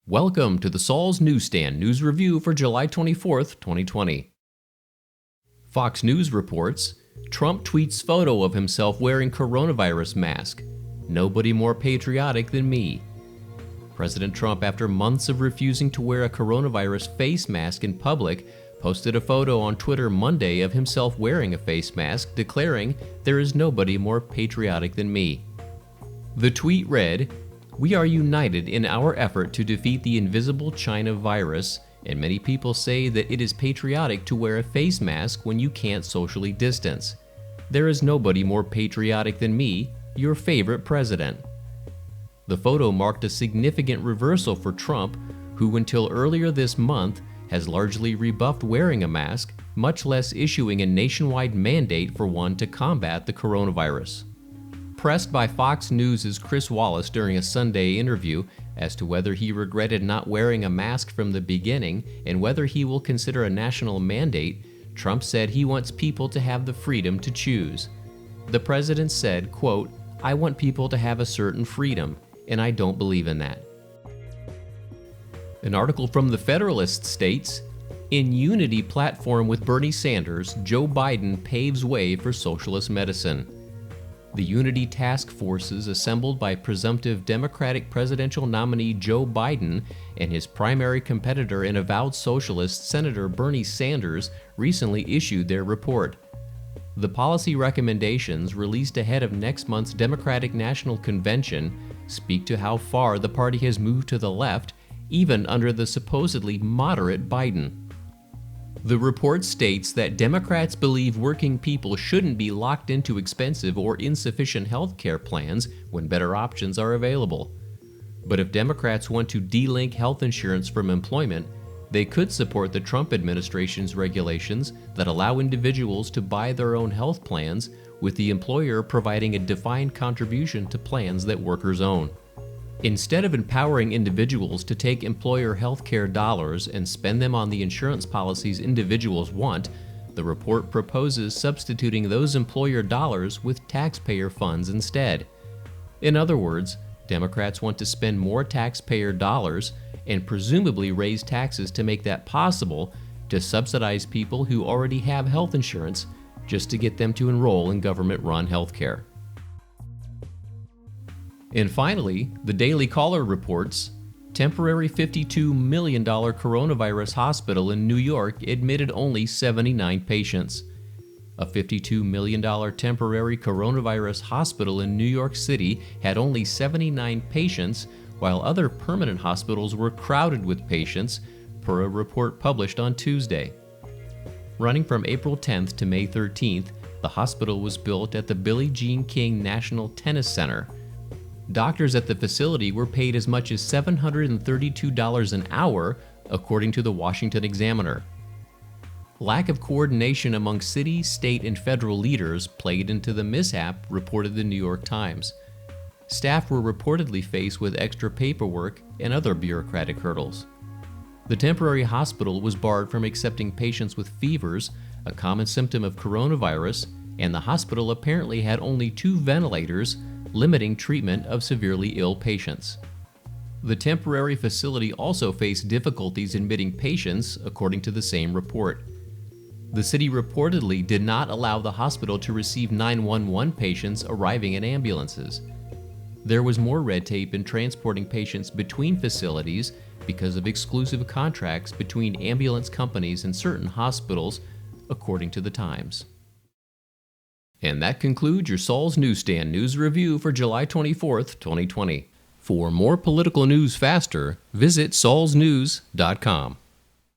Welcome to the Saul's Newsstand News Review for July 24th, 2020. Fox News reports, Trump tweets photo of himself wearing coronavirus mask. Nobody more patriotic than me. President Trump, after months of refusing to wear a coronavirus face mask in public, posted a photo on Twitter Monday of himself wearing a face mask, declaring, "There is nobody more patriotic than me." The tweet read, "We are united in our effort to defeat the invisible China virus, and many people say that it is patriotic to wear a face mask when you can't socially distance. There is nobody more patriotic than me, your favorite president." The photo marked a significant reversal for Trump, who until earlier this month has largely rebuffed wearing a mask, much less issuing a nationwide mandate for one to combat the coronavirus. Pressed by Fox News' Chris Wallace during a Sunday interview as to whether he regretted not wearing a mask from the beginning and whether he will consider a national mandate, Trump said he wants people to have the freedom to choose. The president said, quote, "I want people to have a certain freedom, and I don't believe in that." An article from The Federalist states, "In unity platform with Bernie Sanders, Joe Biden paves way for socialist medicine." The unity task forces assembled by presumptive Democratic presidential nominee Joe Biden and his primary competitor and avowed socialist Senator Bernie Sanders recently issued their report. The policy recommendations, released ahead of next month's Democratic National Convention, speak to how far the party has moved to the left, even under the supposedly moderate Biden. The report states that Democrats believe working people shouldn't be locked into expensive or insufficient health care plans when better options are available. But if Democrats want to delink health insurance from employment, they could support the Trump administration's regulations that allow individuals to buy their own health plans, with the employer providing a defined contribution to plans that workers own. Instead of empowering individuals to take employer health care dollars and spend them on the insurance policies individuals want, the report proposes substituting those employer dollars with taxpayer funds instead. In other words, Democrats want to spend more taxpayer dollars and presumably raise taxes to make that possible, to subsidize people who already have health insurance just to get them to enroll in government-run health care. And finally, the Daily Caller reports, temporary $52 million coronavirus hospital in New York admitted only 79 patients. A $52 million temporary coronavirus hospital in New York City had only 79 patients, while other permanent hospitals were crowded with patients, per a report published on Tuesday. Running from April 10th to May 13th, the hospital was built at the Billie Jean King National Tennis Center. Doctors at the facility were paid as much as $732 an hour, according to the Washington Examiner. Lack of coordination among city, state, and federal leaders played into the mishap, reported the New York Times. Staff were reportedly faced with extra paperwork and other bureaucratic hurdles. The temporary hospital was barred from accepting patients with fevers, a common symptom of coronavirus, and the hospital apparently had only 2 ventilators, limiting treatment of severely ill patients. The temporary facility also faced difficulties admitting patients, according to the same report. The city reportedly did not allow the hospital to receive 911 patients arriving in ambulances. There was more red tape in transporting patients between facilities because of exclusive contracts between ambulance companies and certain hospitals, according to the Times. And that concludes your Saul's Newsstand News Review for July 24th, 2020. For more political news faster, visit saulsnews.com.